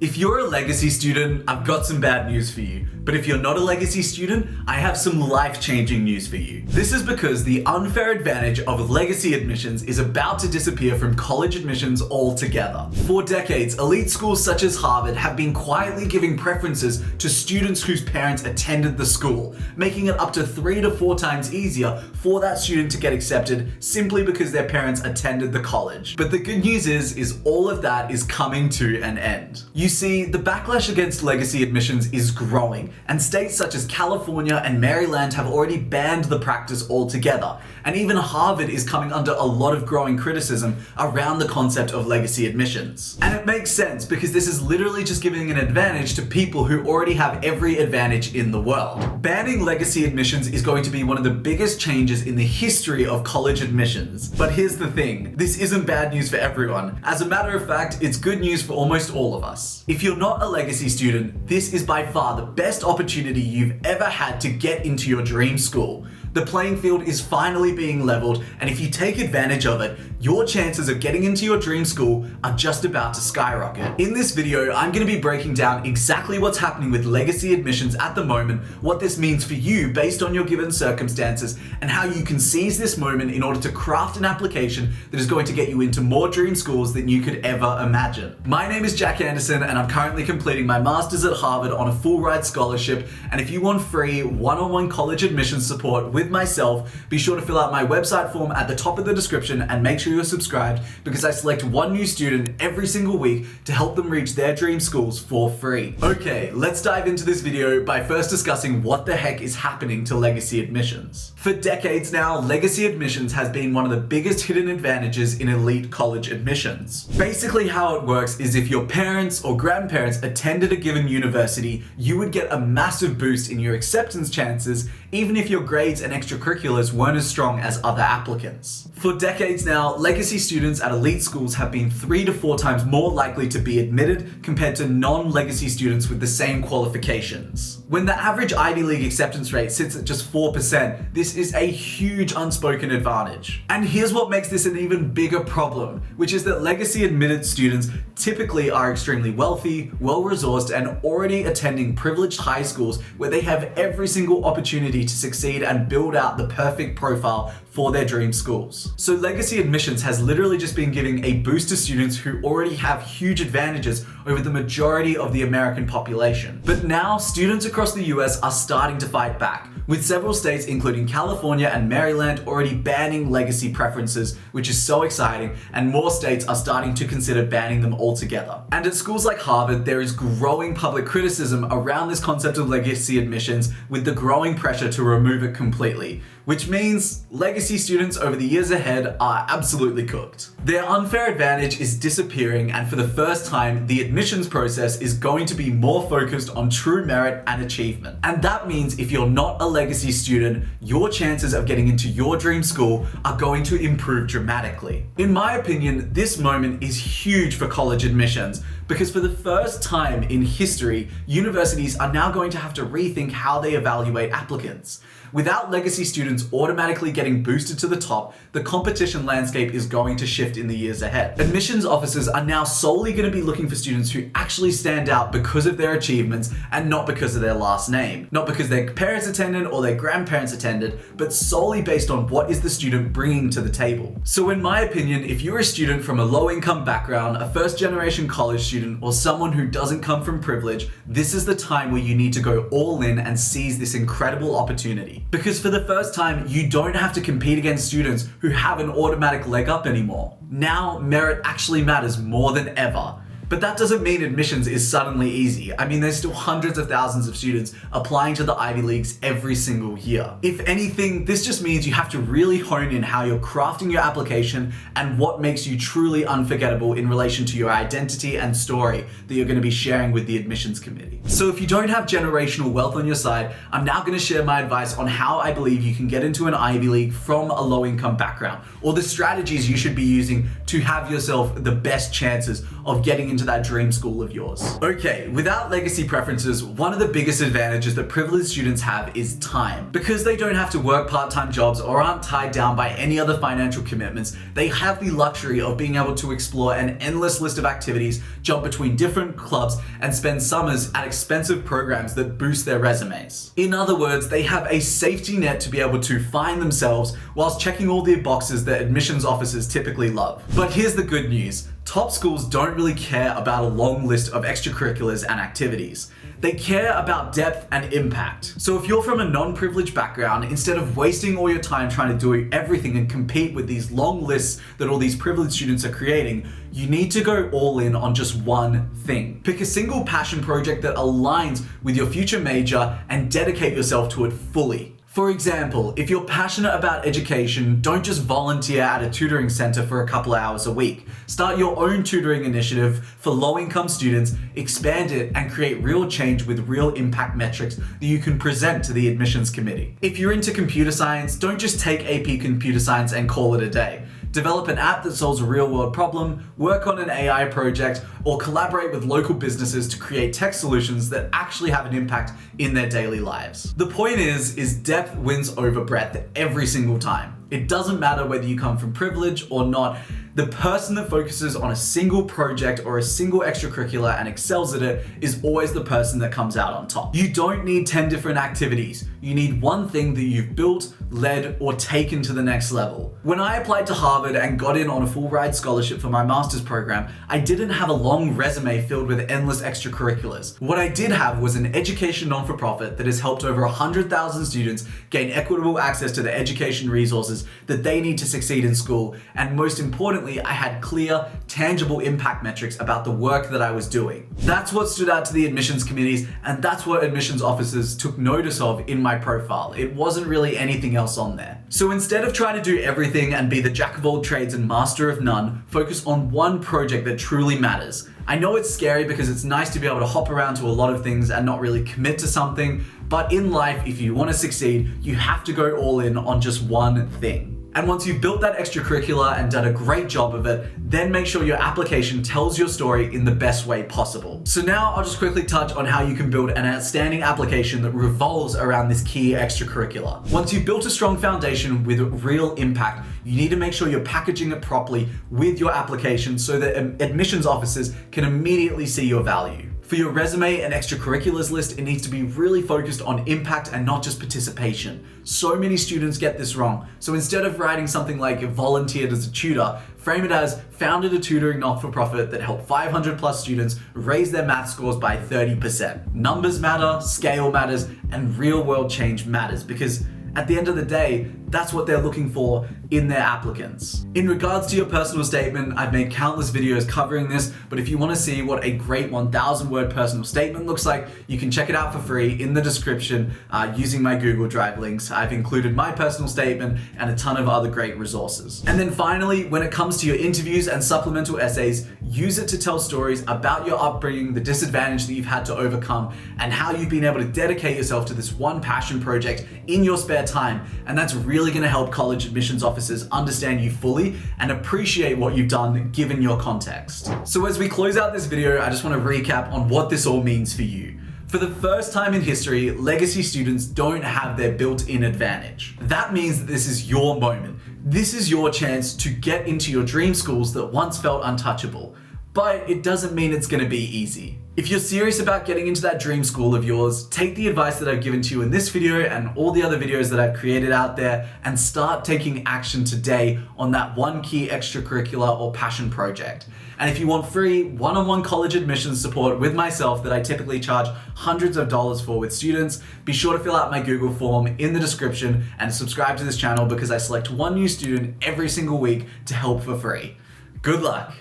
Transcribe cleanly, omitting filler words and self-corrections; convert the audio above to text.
If you're a legacy student, I've got some bad news for you. But if you're not a legacy student, I have some life-changing news for you. This is because the unfair advantage of legacy admissions is about to disappear from college admissions altogether. For decades, elite schools such as Harvard have been quietly giving preferences to students whose parents attended the school, making it up to 3 to 4 times easier for that student to get accepted simply because their parents attended the college. But the good news is all of that is coming to an end. You see, the backlash against legacy admissions is growing, and states such as California and Maryland have already banned the practice altogether, and even Harvard is coming under a lot of growing criticism around the concept of legacy admissions. And it makes sense because this is literally just giving an advantage to people who already have every advantage in the world. Banning legacy admissions is going to be one of the biggest changes in the history of college admissions. But here's the thing, this isn't bad news for everyone. As a matter of fact, it's good news for almost all of us. If you're not a legacy student, this is by far the best opportunity you've ever had to get into your dream school. The playing field is finally being leveled, and if you take advantage of it, your chances of getting into your dream school are just about to skyrocket. In this video, I'm going to be breaking down exactly what's happening with legacy admissions at the moment, what this means for you based on your given circumstances, and how you can seize this moment in order to craft an application that is going to get you into more dream schools than you could ever imagine. My name is Jack Anderson, and I'm currently completing my master's at Harvard on a full ride scholarship, and if you want free one-on-one college admissions support with myself, be sure to fill out my website form at the top of the description and make sure you're subscribed, because I select one new student every single week to help them reach their dream schools for free. Okay, let's dive into this video by first discussing what the heck is happening to legacy admissions. For decades now, legacy admissions has been one of the biggest hidden advantages in elite college admissions. Basically how it works is if your parents or grandparents attended a given university, you would get a massive boost in your acceptance chances, even if your grades and extracurriculars weren't as strong as other applicants. For decades now, legacy students at elite schools have been 3 to 4 times more likely to be admitted compared to non-legacy students with the same qualifications. When the average Ivy League acceptance rate sits at just 4%, this is a huge unspoken advantage. And here's what makes this an even bigger problem, which is that legacy admitted students typically are extremely wealthy, well-resourced, and already attending privileged high schools where they have every single opportunity to succeed and build out the perfect profile for their dream schools. So legacy admissions has literally just been giving a boost to students who already have huge advantages over the majority of the American population. But now students across the US are starting to fight back, with several states including California and Maryland already banning legacy preferences, which is so exciting, and more states are starting to consider banning them altogether. And at schools like Harvard, there is growing public criticism around this concept of legacy admissions, with the growing pressure to remove it completely, which means legacy students over the years ahead are absolutely cooked. Their unfair advantage is disappearing, and for the first time, the admissions process is going to be more focused on true merit and achievement. And that means if you're not a legacy student, your chances of getting into your dream school are going to improve dramatically. In my opinion, this moment is huge for college admissions, because for the first time in history, universities are now going to have to rethink how they evaluate applicants. Without legacy students automatically getting boosted to the top, the competition landscape is going to shift in the years ahead. Admissions officers are now solely going to be looking for students who actually stand out because of their achievements and not because of their last name. Not because their parents attended or their grandparents attended, but solely based on what is the student bringing to the table. So in my opinion, if you're a student from a low-income background, a first-generation college student, or someone who doesn't come from privilege, this is the time where you need to go all in and seize this incredible opportunity. Because for the first time, you don't have to compete against students who have an automatic leg up anymore. Now, merit actually matters more than ever. But that doesn't mean admissions is suddenly easy. I mean, there's still hundreds of thousands of students applying to the Ivy Leagues every single year. If anything, this just means you have to really hone in how you're crafting your application and what makes you truly unforgettable in relation to your identity and story that you're going to be sharing with the admissions committee. So if you don't have generational wealth on your side, I'm now going to share my advice on how I believe you can get into an Ivy League from a low-income background, or the strategies you should be using to have yourself the best chances of getting into into that dream school of yours. Okay, without legacy preferences, one of the biggest advantages that privileged students have is time. Because they don't have to work part-time jobs or aren't tied down by any other financial commitments, they have the luxury of being able to explore an endless list of activities, jump between different clubs, and spend summers at expensive programs that boost their resumes. In other words, they have a safety net to be able to find themselves whilst checking all the boxes that admissions officers typically love. But here's the good news. Top schools don't really care about a long list of extracurriculars and activities. They care about depth and impact. So if you're from a non-privileged background, instead of wasting all your time trying to do everything and compete with these long lists that all these privileged students are creating, you need to go all in on just one thing. Pick a single passion project that aligns with your future major and dedicate yourself to it fully. For example, if you're passionate about education, don't just volunteer at a tutoring center for a couple of hours a week. Start your own tutoring initiative for low-income students, expand it, and create real change with real impact metrics that you can present to the admissions committee. If you're into computer science, don't just take AP Computer Science and call it a day. Develop an app that solves a real-world problem, work on an AI project, or collaborate with local businesses to create tech solutions that actually have an impact in their daily lives. The point is depth wins over breadth every single time. It doesn't matter whether you come from privilege or not. The person that focuses on a single project or a single extracurricular and excels at it is always the person that comes out on top. You don't need 10 different activities. You need one thing that you've built, led, or taken to the next level. When I applied to Harvard and got in on a full ride scholarship for my master's program, I didn't have a long resume filled with endless extracurriculars. What I did have was an education non-for-profit that has helped over 100,000 students gain equitable access to the education resources that they need to succeed in school, and most importantly, I had clear, tangible impact metrics about the work that I was doing. That's what stood out to the admissions committees, and that's what admissions officers took notice of in my profile. It wasn't really anything else on there. So instead of trying to do everything and be the jack of all trades and master of none, focus on one project that truly matters. I know it's scary because it's nice to be able to hop around to a lot of things and not really commit to something, but in life, if you want to succeed, you have to go all in on just one thing. And once you've built that extracurricular and done a great job of it, then make sure your application tells your story in the best way possible. So now I'll just quickly touch on how you can build an outstanding application that revolves around this key extracurricular. Once you've built a strong foundation with real impact, you need to make sure you're packaging it properly with your application so that admissions officers can immediately see your value. For your resume and extracurriculars list, it needs to be really focused on impact and not just participation. So many students get this wrong. So instead of writing something like volunteered as a tutor, frame it as founded a tutoring not-for-profit that helped 500 plus students raise their math scores by 30%. Numbers matter, scale matters, and real world change matters because at the end of the day, that's what they're looking for in their applicants. In regards to your personal statement, I've made countless videos covering this, but if you want to see what a great 1,000-word personal statement looks like, you can check it out for free in the description using my Google Drive links. I've included my personal statement and a ton of other great resources. And then finally, when it comes to your interviews and supplemental essays, use it to tell stories about your upbringing, the disadvantage that you've had to overcome, and how you've been able to dedicate yourself to this one passion project in your spare time. And that's really going to help college admissions officers understand you fully and appreciate what you've done given your context. So as we close out this video, I just want to recap on what this all means for you. For the first time in history, legacy students don't have their built-in advantage. That means that this is your moment. This is your chance to get into your dream schools that once felt untouchable. But it doesn't mean it's going to be easy. If you're serious about getting into that dream school of yours, take the advice that I've given to you in this video and all the other videos that I've created out there and start taking action today on that one key extracurricular or passion project. And if you want free one-on-one college admissions support with myself that I typically charge hundreds of dollars for with students, be sure to fill out my Google form in the description and subscribe to this channel because I select one new student every single week to help for free. Good luck.